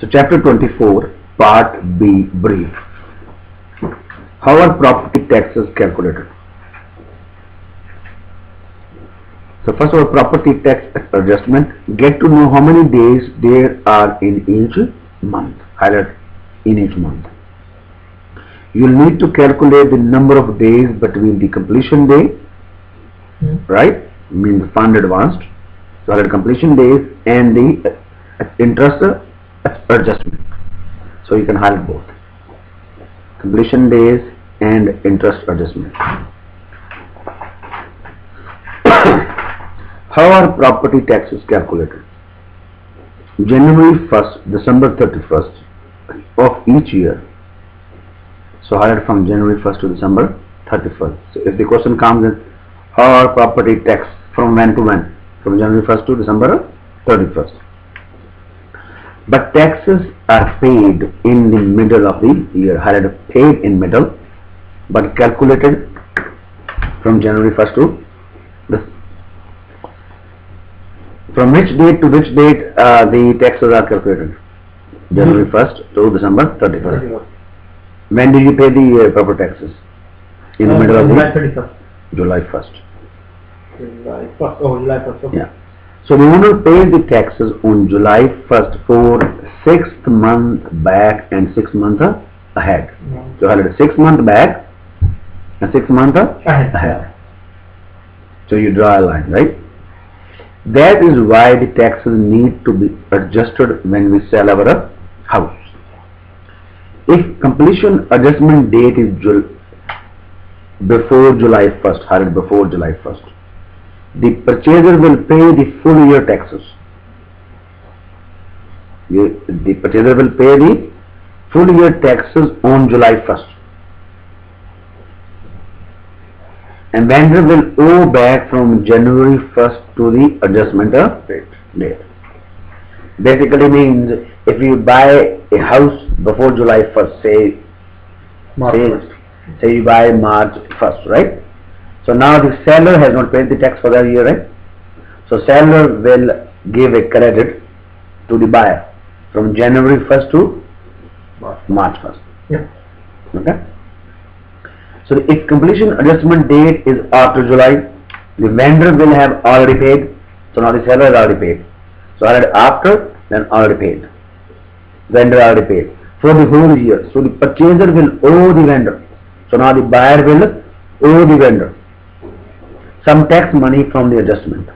So chapter 24, part B, brief. How are property taxes calculated? So first of all, property tax adjustment. Get to know how many days there are in each month. Highlight in each month. You will need to calculate the number of days between the completion day, right? Means fund advanced. So highlight completion days and the interest adjustment. So you can highlight both. Completion days and interest adjustment. How are property taxes calculated? January 1st, December 31st of each year. So highlight from January 1st to December 31st. So if the question comes in, how are property tax from when to when? From January 1st to December 31st. But taxes are paid in the middle of the year. Highlight paid in middle, but calculated from January 1st to from which date to which date the taxes are calculated? January 1st to December 31st. When did you pay the property taxes? In the middle of the July 31st. July 1st. July 1st. Oh, July 1st. Okay. Yeah. So the owner pays the taxes on July 1st for 6th month back and 6 months ahead. So highlight 6 months back and 6 months ahead. So you draw a line, right? That is why the taxes need to be adjusted when we sell our house. If completion adjustment date is before July 1st, highlight before July 1st, the purchaser will pay the full year taxes. The purchaser will pay the full year taxes on July 1st. And vendor will owe back from January 1st to the adjustment date. Basically means if you buy a house before July 1st, say you buy March 1st, right? So now the seller has not paid the tax for that year, right? So seller will give a credit to the buyer from January 1st to March 1st. Yeah. Okay? So if completion adjustment date is after July, the vendor will have already paid. So now the seller is already paid. So already after, then already paid. Vendor already paid for the whole year. So the purchaser will owe the vendor. So now the buyer will owe the vendor some tax money from the adjustment.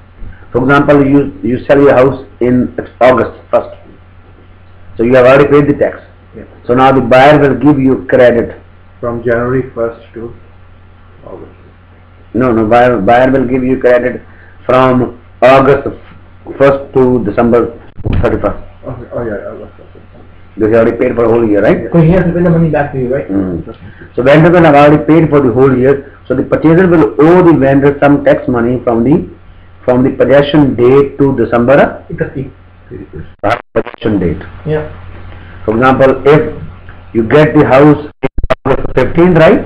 For example, you sell your house in August 1st. So you have already paid the tax. Yeah. So now the buyer will give you credit. From January 1st to August. No, buyer will give you credit from August 1st to December 31st. Okay. Oh yeah, August. Because you already paid for the whole year, right? So he has to pay the money back to you, right? So vendor will have already paid for the whole year. So the purchaser will owe the vendor some tax money from the possession date to December 30. possession date. Yeah. For example, if you get the house in 15th, right?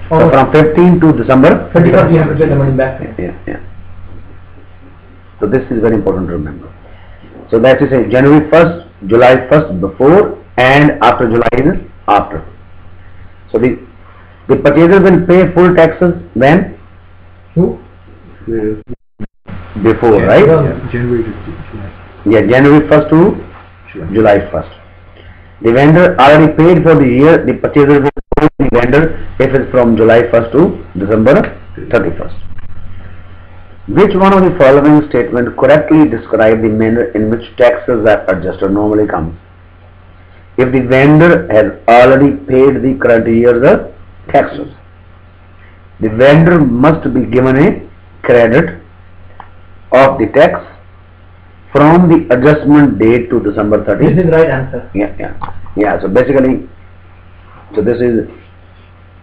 So from 15 to December 31st, you have to pay the money back. Yeah. So this is very important to remember. So that is a January 1st, July 1st before, and after July is after. So the purchaser will pay full taxes when? Who? Before, right? Yeah, January to July. Yeah, January 1st to July 1st. The vendor already paid for the year. The purchaser will pay the vendor if it's from July 1st to December 31st. Which one of the following statements correctly describe the manner in which taxes are adjusted normally comes? If the vendor has already paid the current year's taxes, the vendor must be given a credit of the tax from the adjustment date to December 30th. This is right answer. Yeah. So basically, this is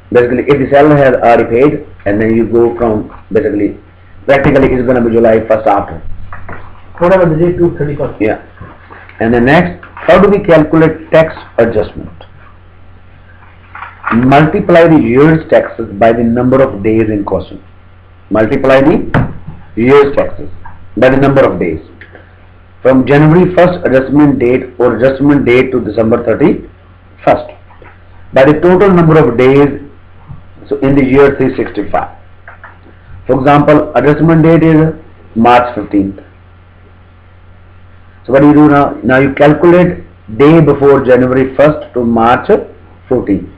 basically if the seller has already paid, and then you go from practically it's going to be July 1st after. Whatever the date to 31st. Yeah. And then next, how do we calculate tax adjustment? Multiply the year's taxes by the number of days in question. Multiply the year's taxes by the number of days. from January 1st adjustment date or adjustment date to December 31st by the total number of days, so in the year 365. For example, adjustment date is March 15th. So what do you do now? Now you calculate day before January 1st to March 14th.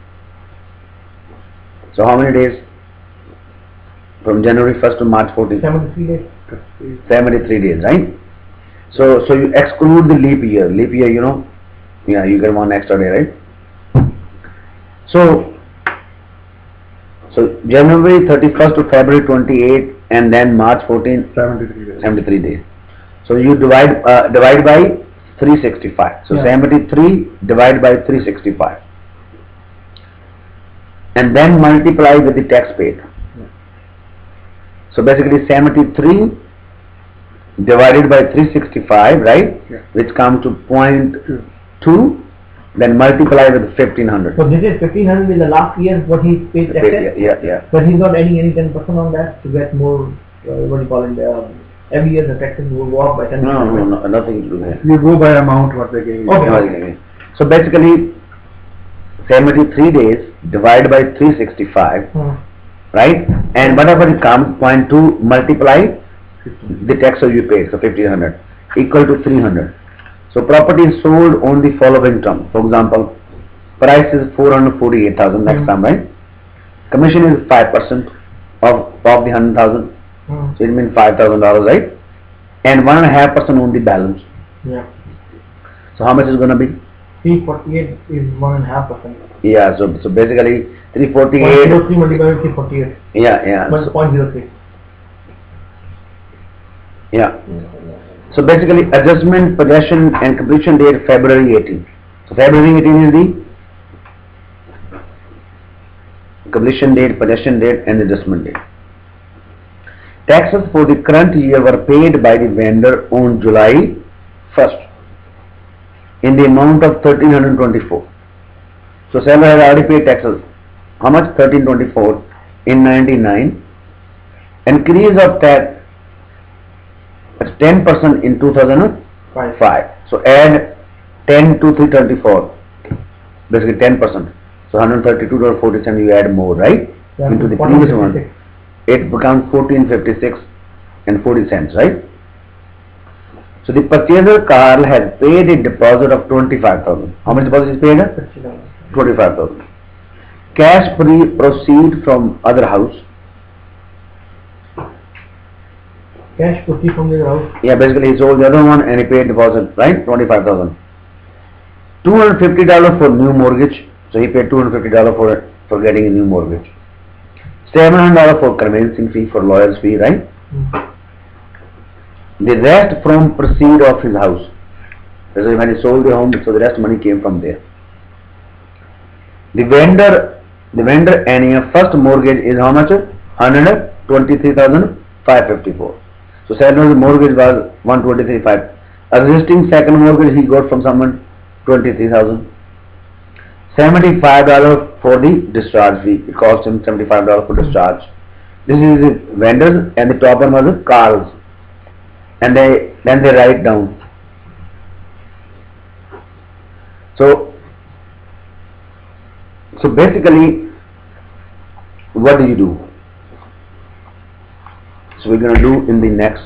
So how many days? From January 1st to March 14th? 73 days. 73 days, right? So you exclude the leap year. Leap year, you know, yeah, you get one extra day, right? So January 31st to February 28th and then March 14th, 73 days. 73 days. So you divide by 365. So Yeah. 73 divided by 365. And then multiply with the tax paid. So basically 73 divided by 365, right? Yeah. Which comes to 0.2, then multiply with 1500. So this is 1500 in the last year what he paid taxes, Yeah. but he's not adding any 10% on that to get more, what do you call it, every year the taxes will go up by 10%. No, nothing to do here. You go by amount what they gave you. Okay. So basically 73 days divided by 365, right? And whatever it comes, 0.2 multiply the tax you pay, so 1500 equal to 300. So property is sold on the following term. For example, price is 448,000 next time, right? Commission is 5% of the 100,000. So it means $5,000, right? And 1.5% on the balance. Yeah. So how much is going to be? 348 is 1.5%. Yeah, so basically 348. 0.03 multiplied by 348. Yeah. But 0.03. Yeah. So basically adjustment, possession and completion date February 18. So February 18 is the completion date, possession date and adjustment date. Taxes for the current year were paid by the vendor on July 1st in the amount of 1324. So seller has already paid taxes. How much? 1324 in 99. Increase of tax at 10% in 2005. So add 10 to 324, basically 10%. So $132.40 you add more, right? Yeah, Into the previous one. 1456. It becomes 1456 and 40 cents, right? So the purchaser Carl has paid a deposit of 25,000. How much deposit is paid? 25,000. Cash proceed from other house. Cash proceed from the house. Yeah, basically he sold the other one and he paid deposit, right? 25,000. $250 for new mortgage. So he paid $250 for getting a new mortgage. $700 for conveyancing fee, for lawyer's fee, right? The rest from proceed of his house. Basically when he sold the home, so the rest money came from there. The vendor and your first mortgage is how much? 123,554. So seller's mortgage was 123,500. Existing second mortgage he got from someone 23,000. $75 for the discharge fee. It cost him $75 for discharge. This is the vendors and the top one was the Carl's. And then they write down. So basically, what do you do? So we're going to do in the next